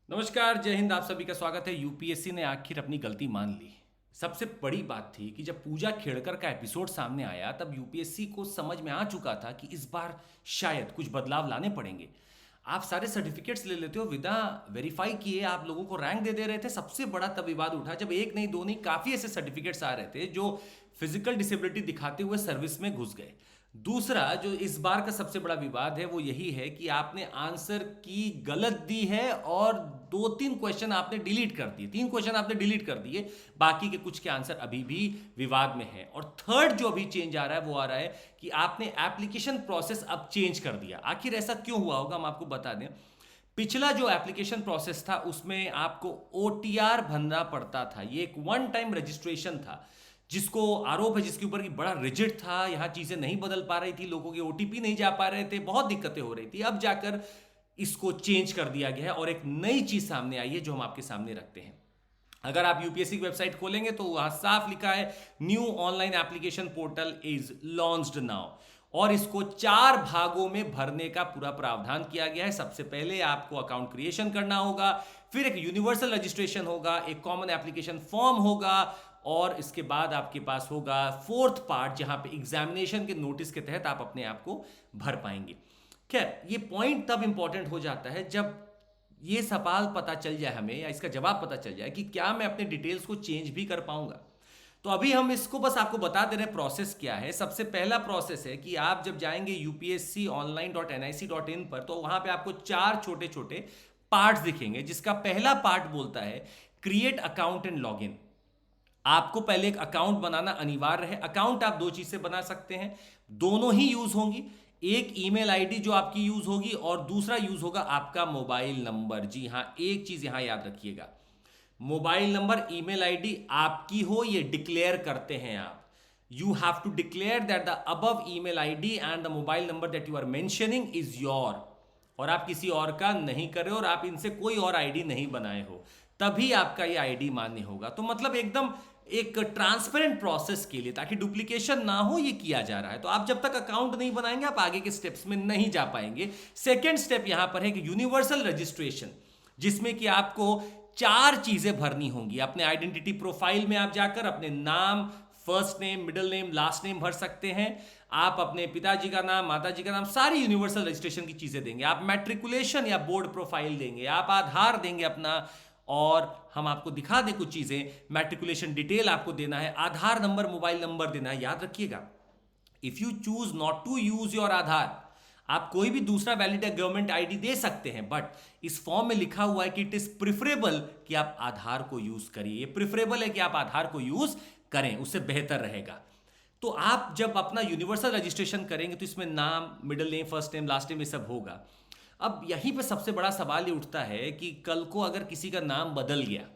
नमस्कार, जय हिंद। आप सभी का स्वागत है। यूपीएससी ने आखिर अपनी गलती मान ली। सबसे बड़ी बात थी कि जब पूजा खेड़कर का एपिसोड सामने आया तब यूपीएससी को समझ में आ चुका था कि इस बार शायद कुछ बदलाव लाने पड़ेंगे। आप सारे सर्टिफिकेट्स ले लेते हो बिना वेरीफाई किए, आप लोगों को रैंक दे रहे थे। सबसे बड़ा तब विवाद उठा जब एक नहीं दो नहीं काफ़ी ऐसे सर्टिफिकेट्स आ रहे थे जो फिजिकल डिसेबिलिटी दिखाते हुए सर्विस में घुस गए। दूसरा जो इस बार का सबसे बड़ा विवाद है वो यही है कि आपने आंसर की गलत दी है और दो तीन क्वेश्चन आपने डिलीट कर दिए, तीन क्वेश्चन आपने डिलीट कर दिए, बाकी के कुछ के आंसर अभी भी विवाद में है। और थर्ड जो अभी चेंज आ रहा है वो आ रहा है कि आपने एप्लीकेशन प्रोसेस अब चेंज कर दिया। आखिर ऐसा क्यों हुआ होगा हम आपको बता दें। पिछला जो एप्लीकेशन प्रोसेस था उसमें आपको ओटीआर भरना पड़ता था। ये एक वन टाइम रजिस्ट्रेशन था जिसको आरोप है जिसके ऊपर कि बड़ा रिजिड था, यहाँ चीज़ें नहीं बदल पा रही थी, लोगों के ओटीपी नहीं जा पा रहे थे, बहुत दिक्कतें हो रही थी। अब जाकर इसको चेंज कर दिया गया है और एक नई चीज़ सामने आई है जो हम आपके सामने रखते हैं। अगर आप यूपीएससी की वेबसाइट खोलेंगे तो वहां साफ लिखा है new online application portal is launched now, और इसको 4 भागों में भरने का पूरा प्रावधान किया गया है। सबसे पहले आपको अकाउंट क्रिएशन करना होगा, फिर एक यूनिवर्सल रजिस्ट्रेशन होगा, एक कॉमन एप्लीकेशन फॉर्म होगा, और इसके बाद आपके पास होगा फोर्थ पार्ट जहां पे एग्जामिनेशन के नोटिस के तहत आप अपने आप को भर पाएंगे। खैर, ये पॉइंट तब इंपॉर्टेंट हो जाता है जब ये सवाल पता चल जाए हमें, या इसका जवाब पता चल जाए कि क्या मैं अपने डिटेल्स को चेंज भी कर पाऊंगा। तो अभी हम इसको बस आपको बता दे रहे हैं प्रोसेस क्या है। सबसे पहला प्रोसेस है कि आप जब जाएंगे upsconline.nic.in पर तो वहां पे आपको 4 छोटे छोटे पार्ट्स दिखेंगे, जिसका पहला पार्ट बोलता है क्रिएट अकाउंट एंड लॉगिन। आपको पहले एक अकाउंट बनाना अनिवार्य है। अकाउंट आप दो चीज से बना सकते हैं, दोनों ही यूज होंगी। एक ईमेल आईडी जो आपकी यूज होगी और दूसरा यूज होगा आपका मोबाइल नंबर। जी हां, एक चीज यहां याद रखिएगा, मोबाइल नंबर ईमेल आईडी आपकी हो ये डिक्लेयर करते हैं आप। You have to declare that the above email ID and the mobile number that you are mentioning is your, और आप किसी और का नहीं कर रहे हो और आप इनसे कोई और आईडी नहीं बनाए हो, तभी आपका ये आईडी मान्य होगा। तो मतलब एकदम एक ट्रांसपेरेंट प्रोसेस के लिए, ताकि डुप्लीकेशन ना हो, ये किया जा रहा है। तो आप जब तक अकाउंट नहीं बनाएंगे आप आगे के स्टेप्स में नहीं जा पाएंगे। सेकेंड स्टेप यहां पर है कि यूनिवर्सल रजिस्ट्रेशन, जिसमें कि आपको 4 चीजें भरनी होंगी। अपने आइडेंटिटी प्रोफाइल में आप जाकर अपने नाम, first name, middle name, last name भर सकते हैं। आप अपने पिताजी का नाम, माताजी का नाम, सारी यूनिवर्सल रजिस्ट्रेशन की चीजें देंगे। आप मैट्रिकुलेशन या बोर्ड प्रोफाइल देंगे, आप आधार देंगे अपना, और हम आपको दिखा दें कुछ चीजें। मैट्रिकुलेशन डिटेल आपको देना है, आधार नंबर, मोबाइल नंबर देना है। याद रखिएगा, if you choose not to use your Aadhaar, आप कोई भी दूसरा वैलिड या गवर्नमेंट आईडी दे सकते हैं, बट इस फॉर्म में लिखा हुआ है कि इट इज प्रिफरेबल कि आप आधार को यूज करिए। ये प्रिफरेबल है कि आप आधार को यूज करें, उससे बेहतर रहेगा। तो आप जब अपना यूनिवर्सल रजिस्ट्रेशन करेंगे तो इसमें नाम, middle name, first name, last name, ये सब होगा। अब यहीं पे सबसे बड़ा सवाल ये उठता है कि कल को अगर किसी का नाम बदल गया,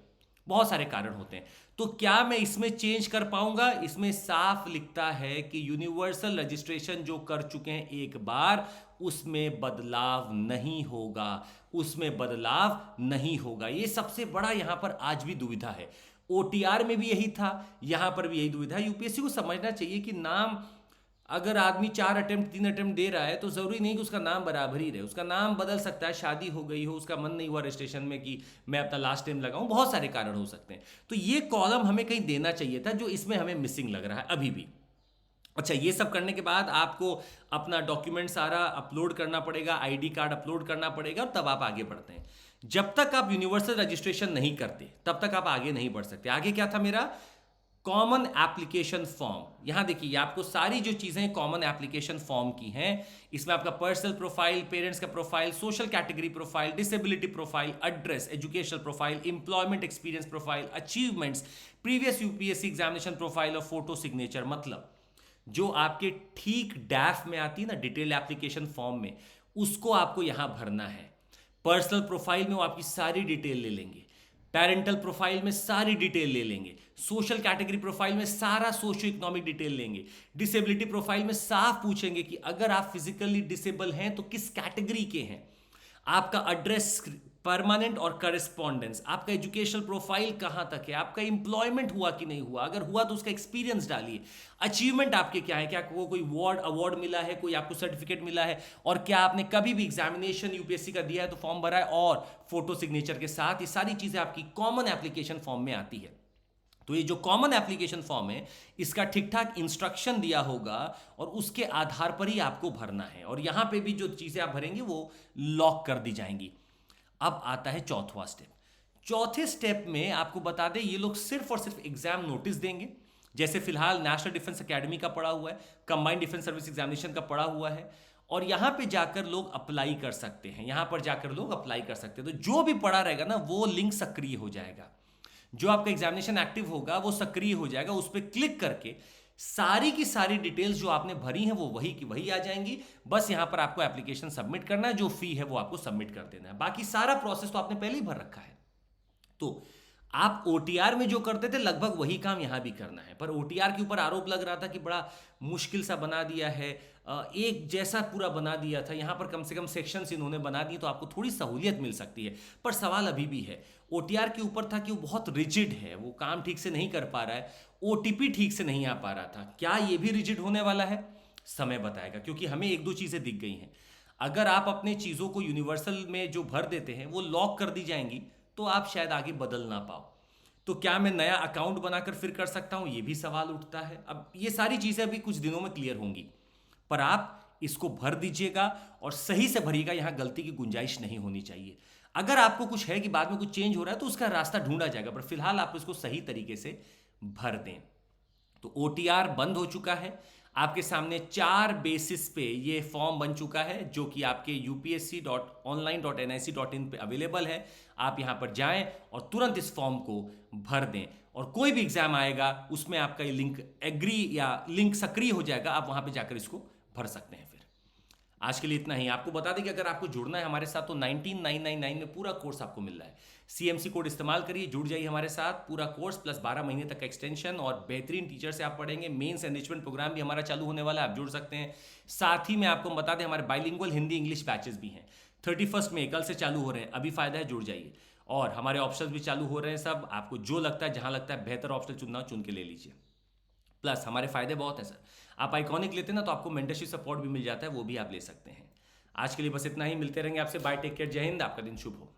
बहुत सारे कारण होते हैं, तो क्या मैं इसमें चेंज कर पाऊंगा? इसमें साफ लिखता है कि यूनिवर्सल रजिस्ट्रेशन जो कर चुके हैं एक बार, उसमें बदलाव नहीं होगा, उसमें बदलाव नहीं होगा। ये सबसे बड़ा यहां पर आज भी दुविधा है। ओटीआर में भी यही था, यहां पर भी यही दुविधा है। यूपीएससी को समझना चाहिए कि नाम, अगर आदमी 4 अटेम्प्ट 3 अटेम्प्ट दे रहा है तो जरूरी नहीं कि उसका नाम बराबर ही रहे, उसका नाम बदल सकता है, शादी हो गई हो, उसका मन नहीं हुआ रजिस्ट्रेशन में कि मैं अपना लास्ट नेम लगाऊं, बहुत सारे कारण हो सकते हैं। तो ये कॉलम हमें कहीं देना चाहिए था, जो इसमें हमें मिसिंग लग रहा है अभी भी। अच्छा, ये सब करने के बाद आपको अपना डॉक्यूमेंट सारा अपलोड करना पड़ेगा, आईडी कार्ड अपलोड करना पड़ेगा, और तब आप आगे बढ़ते हैं। जब तक आप यूनिवर्सल रजिस्ट्रेशन नहीं करते तब तक आप आगे नहीं बढ़ सकते। आगे क्या था मेरा? Common application form. यहां देखिए, आपको सारी जो चीजें कॉमन एप्लीकेशन फॉर्म की हैं, इसमें आपका पर्सनल प्रोफाइल, पेरेंट्स का profile, social category profile, disability profile, address, educational profile, employment experience profile, achievements, previous UPSC examination profile और फोटो सिग्नेचर। मतलब जो आपके ठीक डैफ में आती है ना, डिटेल एप्लीकेशन फॉर्म में, उसको आपको यहां भरना है। पर्सनल प्रोफाइल में वो आपकी सारी डिटेल ले लेंगे, पेरेंटल प्रोफाइल में सारी डिटेल ले लेंगे, सोशल कैटेगरी प्रोफाइल में सारा सोशो इकोनॉमिक डिटेल लेंगे, डिसेबिलिटी प्रोफाइल में साफ पूछेंगे कि अगर आप फिजिकली डिसेबल हैं तो किस कैटेगरी के हैं, आपका एड्रेस परमानेंट और करस्पॉन्डेंस, आपका एजुकेशनल प्रोफाइल कहाँ तक है, आपका एम्प्लॉयमेंट हुआ कि नहीं हुआ, अगर हुआ तो उसका एक्सपीरियंस डालिए, अचीवमेंट आपके क्या है, क्या आपको कोई अवार्ड मिला है, कोई आपको सर्टिफिकेट मिला है, और क्या आपने कभी भी एग्जामिनेशन यूपीएससी का दिया है तो फॉर्म भरा है, और फोटो सिग्नेचर के साथ ये सारी चीज़ें आपकी कॉमन एप्लीकेशन फॉर्म में आती है। तो ये जो कॉमन एप्लीकेशन फॉर्म है इसका ठीक ठाक इंस्ट्रक्शन दिया होगा और उसके आधार पर ही आपको भरना है, और यहां पे भी जो चीज़ें आप भरेंगे वो लॉक कर दी जाएंगी। अब आता है चौथा स्टेप। चौथे स्टेप में आपको बता दें ये लोग सिर्फ और सिर्फ एग्जाम नोटिस देंगे, जैसे फिलहाल नेशनल डिफेंस एकेडमी का पड़ा हुआ है, कंबाइंड डिफेंस सर्विस एग्जामिनेशन का पड़ा हुआ है, और यहां पे जाकर लोग अप्लाई कर सकते हैं, यहां पर जाकर लोग अप्लाई कर सकते हैं। तो जो भी पड़ा रहेगा ना वो लिंक सक्रिय हो जाएगा, जो आपका एग्जामिनेशन एक्टिव होगा वो सक्रिय हो जाएगा, उस पर क्लिक करके सारी की सारी डिटेल्स जो आपने भरी हैं वो वही की वही आ जाएंगी। बस यहां पर आपको एप्लीकेशन सबमिट करना है, जो फी है वो आपको सबमिट कर देना है, बाकी सारा प्रोसेस तो आपने पहले ही भर रखा है। तो आप ओटीआर में जो करते थे लगभग वही काम यहां भी करना है, पर ओटीआर के ऊपर आरोप लग रहा था कि बड़ा मुश्किल सा बना दिया है, एक जैसा पूरा बना दिया था, यहां पर कम से कम सेक्शंस इन्होंने बना दिए तो आपको थोड़ी सहूलियत मिल सकती है। पर सवाल अभी भी है, ओटीआर के ऊपर था कि वो बहुत रिजिड है, वो काम ठीक से नहीं कर पा रहा है, ओटीपी ठीक से नहीं आ पा रहा था। क्या ये भी रिजिड होने वाला है? समय बताएगा, क्योंकि हमें एक दो चीजें दिख गई हैं। अगर आप अपने चीजों को यूनिवर्सल में जो भर देते हैं वो लॉक कर दी जाएंगी तो आप शायद आगे बदल ना पाओ। तो क्या मैं नया अकाउंट बनाकर फिर कर सकता हूं, ये भी सवाल उठता है। अब ये सारी चीजें अभी कुछ दिनों में क्लियर होंगी, पर आप इसको भर दीजिएगा और सही से भरिएगा, यहां गलती की गुंजाइश नहीं होनी चाहिए। अगर आपको कुछ है कि बाद में कुछ चेंज हो रहा है तो उसका रास्ता ढूंढा जाएगा, पर फिलहाल आप इसको सही तरीके से भर दें। तो ओटीआर बंद हो चुका है, आपके सामने 4 बेसिस पे ये फॉर्म बन चुका है, जो कि आपके upsc.online.nic.in पे अवेलेबल है। आप यहां पर जाएं और तुरंत इस फॉर्म को भर दें, और कोई भी एग्जाम आएगा उसमें आपका ये लिंक एग्री या लिंक सक्रिय हो जाएगा, आप वहां पे जाकर इसको भर सकते हैं। फिर आज के लिए इतना ही। आपको बता दें कि अगर आपको जुड़ना है हमारे साथ तो 19999 में पूरा कोर्स आपको मिल रहा है। सीएमसी कोड इस्तेमाल करिए, जुड़ जाइए हमारे साथ, पूरा कोर्स प्लस 12 महीने तक का एक्सटेंशन, और बेहतरीन टीचर से आप पढ़ेंगे। मेंस एनरिचमेंट प्रोग्राम भी हमारा चालू होने वाला है, आप जुड़ सकते हैं। साथ ही में आपको बता दें हमारे बाइलिंगुअल हिंदी इंग्लिश बैचेस भी हैं, 31 में कल से चालू हो रहे हैं, अभी फायदा है, जुड़ जाइए। और हमारे ऑप्शंस भी चालू हो रहे हैं सब, आपको जो लगता है, जहां लगता है बेहतर ऑप्शन चुनना चुन के ले लीजिए। प्लस हमारे फायदे बहुत हैं सर, आप आइकॉनिक लेते हैं ना तो आपको मेंटरशिप सपोर्ट भी मिल जाता है, वो भी आप ले सकते हैं। आज के लिए बस इतना ही, मिलते रहेंगे आपसे, बाय, टेक केयर, जय हिंद, आपका दिन शुभ हो।